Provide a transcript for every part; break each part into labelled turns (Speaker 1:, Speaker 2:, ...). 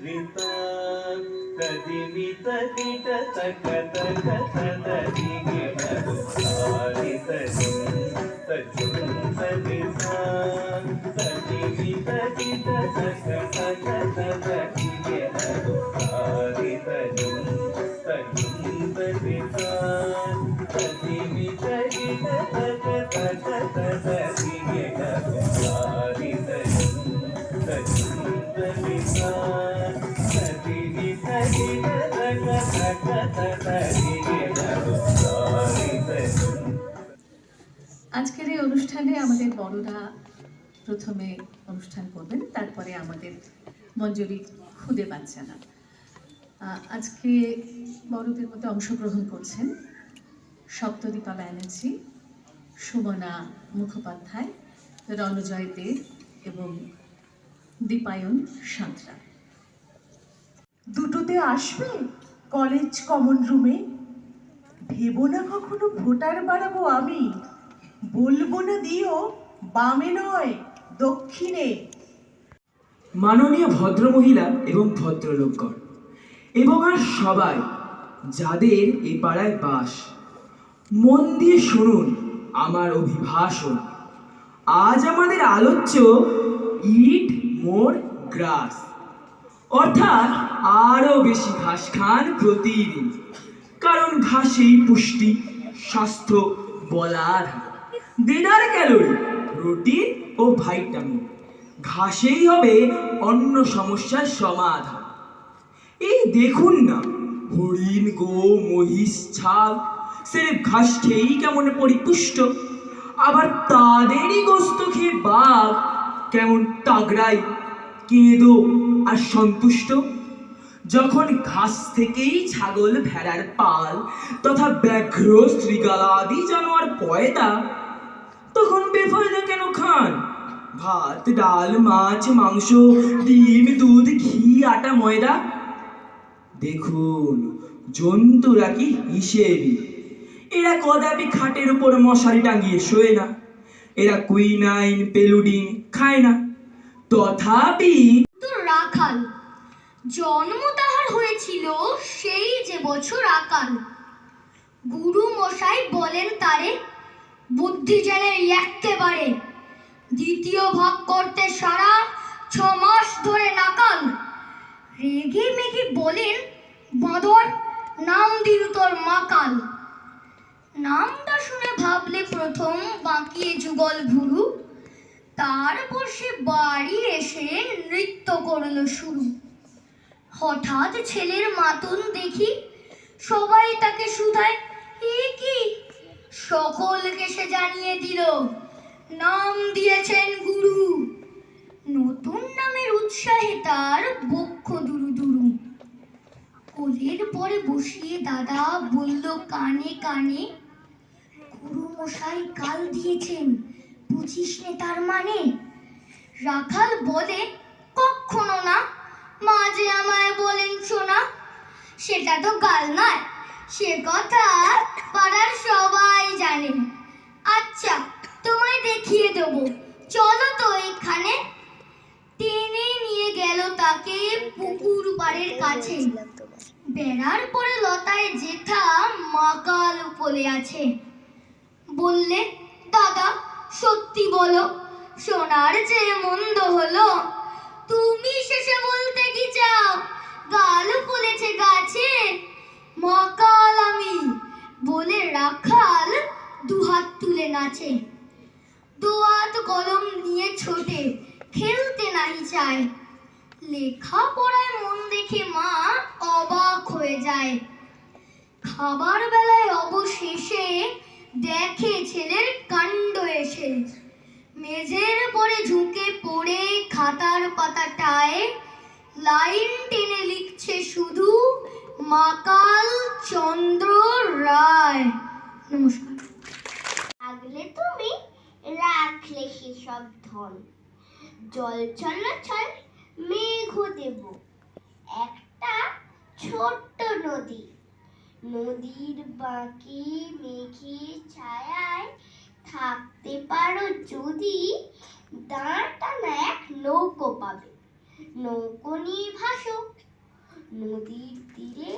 Speaker 1: ರಿತಾ ತದಿಮಿ ತದಿಟ ತಕ ತಕ ತದಿಗಿಡ ಆರಿ ತದಿಂ ತಜುಂ ತದಿತಾ ತದಿಮಿ ತದಿಟ ತಕ ತಕ ತದಿಗಿಡ ಆರಿ ತದಿಂ ತಜುಂ ತದಿತಾ ತದಿಮಿ ತದಿಟ ತಕ ತಕ ತದಿಗಿಡ ಆರಿ ತದಿಂ ತಜುಂ ತದಿತಾ ತದಿಮಿ ತದಿಟ ತಕ ತಕ ತದಿಗಿಡ ಆರಿ ತದಿಂ।
Speaker 2: আজকের এই অনুষ্ঠানে আমাদের বড়রা প্রথমে অনুষ্ঠান করবেন, তারপরে আমাদের মঞ্জুরির খুদে বাচ্চারা। আজকে বড়দের মধ্যে অংশগ্রহণ করছেন সপ্তদীপা ব্যানার্জি, সুমনা মুখোপাধ্যায়, রণজয় দে এবং দীপায়ন সাঁতরা।
Speaker 3: দুটোতে আসবে কলেজ কমন রুমে, ভেবো না কখনো ভোটার বাড়াবো আমি, বলবো না দিও বামে নয় দক্ষিণে।
Speaker 4: মাননীয় ভদ্রমহিলা এবং ভদ্রলোকগণ এবং আর সবাই যাদের এ পাড়ায় বাস, মন দিয়ে শুনুন আমার অভিভাষণ। আজ আমাদের আলোচ্য ইট মোর গ্রাস, অর্থাৎ আরও বেশি ঘাস খান প্রতিদিন, কারণ ঘাসেই পুষ্টি, স্বাস্থ্য, বলার দিনার ক্যালোরি, প্রোটিন ও ভাইটামিন। ঘাসেই হবে অন্য সমস্যার সমাধান। এই দেখুন না, হরিণ, গো, মহিষ, ছাগ সেরেফ ঘাস খেয়েই কেমন পরিপুষ্ট, আবার তাদেরই গোস্ত খেয়ে বাঘ কেমন তাগড়াই, কেঁদো আর সন্তুষ্ট। যখন ঘাস থেকেই ছাগল, ভেড়ার পাল তথা ব্যাঘ্র, শৃগালাদি জানোয়ার পয়দা, তখন বেফায়দা কেন খান ভাত, ডাল, মাছ, মাংস, ডিম, দুধ, ঘি, আটা, ময়দা? দেখুন জন্তুরা কি হিসেবি, এরা কদাপি খাটের উপর মশারি টাঙিয়ে শোয় না, এরা কুইনাইন, পেলুডিন খায় না, তথাপি
Speaker 5: রাখাল জন্ম তাহার হয়েছিল সেই যে বছর আকাল। গুরু মশাই বলেন তারে, বুদ্ধি জেনে একেবারে, দ্বিতীয় ভাগ করতে সারা 6 মাস ধরে নাকাল। রেগে মেগে বলেন, বাঁদর নাম দিল তোর মাকাল। নামটা শুনে ভাবলে প্রথম বাঁকিয়ে যুগল ভুরু, তারপর সে বাড়ি এসে নৃত্য করলো শুরু। হঠাৎ ছেলের মাতন দেখি, সবাই তাকে শুধায় এ কি, সকলকে সে জানিয়ে দিল নাম দিয়েছেন গুরু। নতুন নামের উৎসাহে তার বক্ষ দুরু দুরু। কোলের পরে বসিয়ে দাদা বলল কানে কানে, গুরু মশাই কাল দিয়েছেন, বুঝিস নে তার মানে? রাখাল বলে, কখনো না, মাঝে আমায় বলেন শোনা। সেটা তো গাল নয়, সে কথা পাড়ার সবাই জানে। আচ্ছা তোমায় দেখিয়ে দেবো, চলো তো এখানে। টেনে নিয়ে গেল তাকে পুকুর পাড়ের কাছে। বেড়ার পরে লতায় জেঠা মাকাল পড়ে আছে। বললে, দাদা সত্যি বলো, সোনার চেয়ে মন্দ হলো? তুমি শেষে বলতে কি চাও, গাল ফুলেছে গাছে? মাকাল আমি বলে রাখাল দুহাত তুলে নাচে। দোয়াত কলম নিয়ে ছোটে, খেলতে নাহি চায়। লেখা পড়ায় মন দেখে মা অবাক হয়ে যায়। খাবার বেলায় অবশেষে দেখে ছেলের কাণ্ড এসে। মেঝের পরে ঝুঁকে পড়ে খাতার পাতাটায় লাইন টেনে লিখছে শুধু মাকাল চন্দ্র রায়। নমস্কার।
Speaker 6: আগলে তুমি রাখলে সেসব ধন, জল চলাচল মেঘ দেব একটা ছোট্ট নদী। নদীর বাঁকি মেঘে ছায়ায় থাকতে পারো যদি, দাঁড় টানা এক নৌকো পাবে। নৌকো নিয়ে ভাসো, নদীর তীরে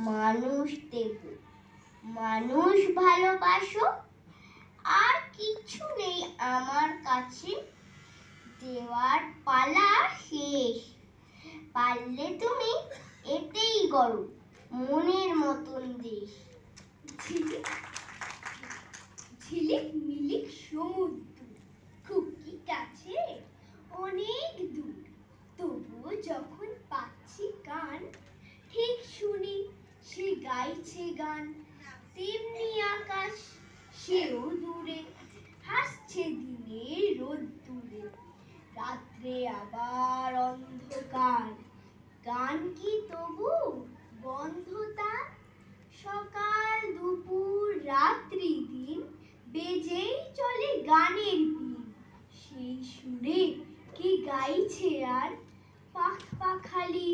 Speaker 6: মানুষ দেখো, মানুষ ভালোবাসো। আর কিছু নেই আমার কাছে, দেওয়ার পালা শেষ। পারলে তুমি এতেই গড়ো মনের মতন দেশ।
Speaker 5: ঝিলিক ঝিলিক মিলিক সমুদ্র, খুব কি কাছে অনেক দূর, তবুও যখন পাচ্ছি কান, ঠিক শুনি সে গাইছে গান। তেমনি আকাশ সেও দূরে, হাসছে দিনের রোদ্দুরে। রাত্রে আবার অন্ধকার, গান কি তবু বন্ধ তার? সকাল দুপুর রাত্রি দিন, বেজেই চলে গানের বিন। সেই সুরে কি গাইছে আর পাখ পাখালি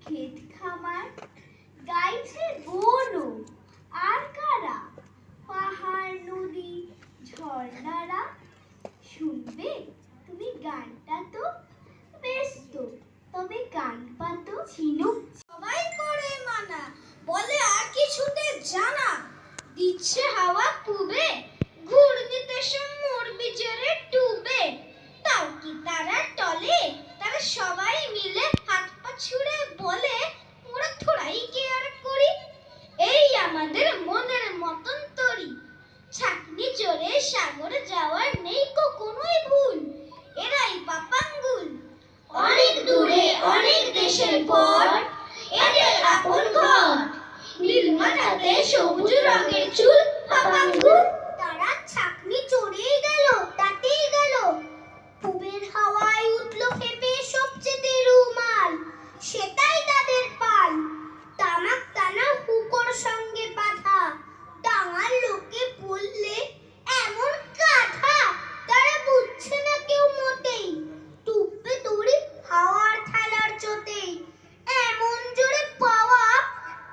Speaker 5: ক্ষেত খামার? গাইছে বনও, আর কারা? পাহাড় নদী ঝর্ণারা। শুনবে তুমি গানটা তো বেশ তো, তবে কান পাতো। ঝিনুক সবাই করে মানা, বলে আর কিছুতে জানা। দিচ্ছে হাওয়া পুবে, ঘূর্ণিতে মরবি জোরে ডুবে। তাও কি তারা টলে? তারা সবাই মিলে হাত পা ছুড়ে বলে, ওরা থোড়াই কেয়ার করি। এই আমাদের মনের মতন তরি, ছাকনি চড়ে সাগর যাওয়ার নেই কোনোই ভুল। এরাই পাপাঙ্গুল, অনেক দূরে অনেক দেশের পর এদের আপন ঘর। নীল মাথাতে সবুজ রঙের চুল পাপাঙ্গুল। তারা ছাকনি চড়েই গেল, তাতেই গেল। পূবের হাওয়ায় উঠলো ফেপে সবচেয়ে রুমাল, সেটাই তাদের পাল। তামাক টানা হুকোর সঙ্গে বাঁধা, ডাঙার লোকে বললে এমন কাঁথা। তারা বুঝছে না কেউ মোটেই, টুপবে দড়ি হাওয়ার ঠেলার চোটেই। এমন জোরে পাওয়া,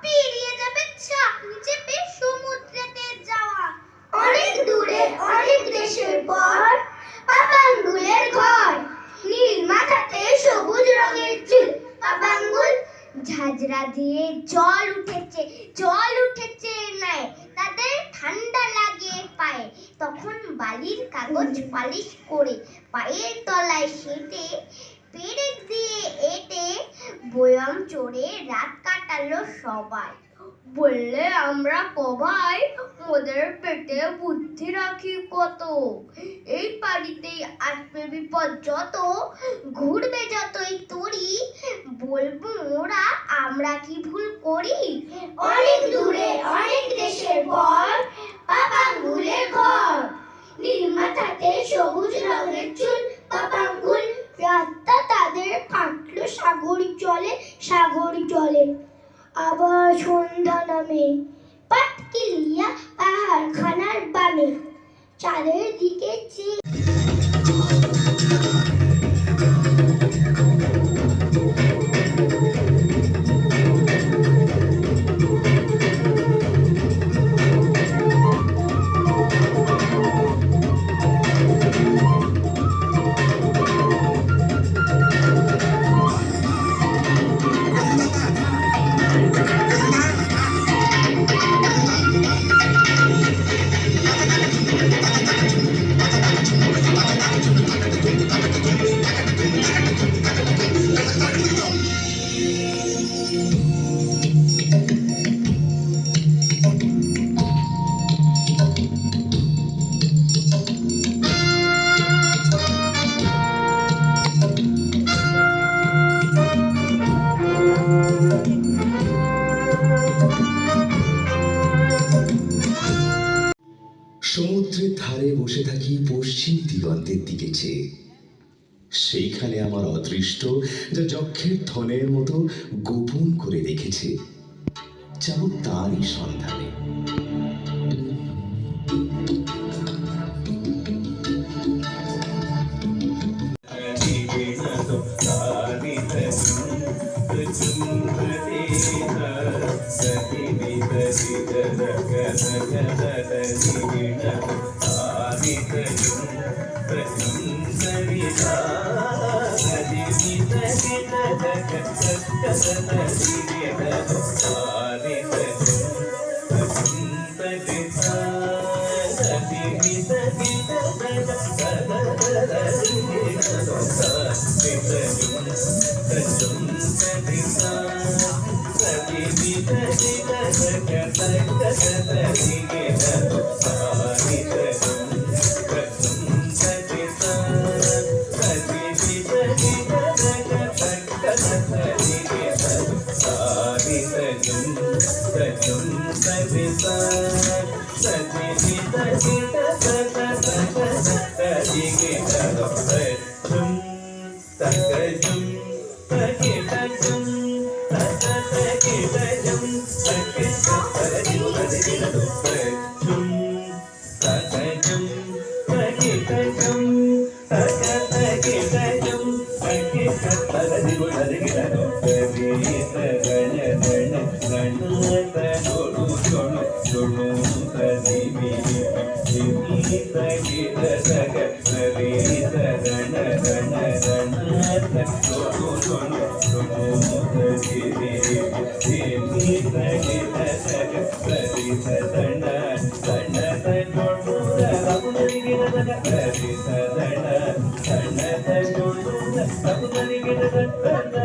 Speaker 5: পেরিয়ে যাবে ছাকনি চেপে সমুদ্রেতে যাওয়া। অনেক দূরে অনেক দেশের পর পাপাঙ্গুলের ঘর। নীল মাথাতে সবুজ রঙের চুল পাপাঙ্গুল। ঝাঁঝরা দিয়ে জল উঠেছে নাই, তাদের ঠান্ডা লাগে পায়ে। তখন বালির কাগজ পালিশ করে পায়ের তলায় সেটে, পেরেক দিয়ে এঁটে বয়াম চড়ে রাত কাটালো সবাই। বললে আমরা কবাই ওদের পেটে বুদ্ধি রাখি কত। এই বাড়িতেই আসবে বিপদ যত, ঘুরবে যতই তরি। বলবো ওরা আমরা কি ভুল করি? অনেক দূরে অনেক দেশের পর পাপাঙ্গুলের ঘর। নীল মাথাতে সবুজ রঙের চুল পাপাঙ্গুল। রাতটা তাদের কাটলো সাগর জলে। আবার সন্ধ্যা নামে, পাটকিলিয়া পাহাড়খানার বামে। চাঁদের দিকে চেয়ে
Speaker 7: সমুদ্রের ধারে বসে থাকি পশ্চিম দিগন্তের দিকে চেয়ে। সেইখানে আমার অদৃষ্ট যা যক্ষের ধনের মতো গোপন করে রেখেছে, যাব তারই সন্ধানে।
Speaker 1: सरिता Thank you.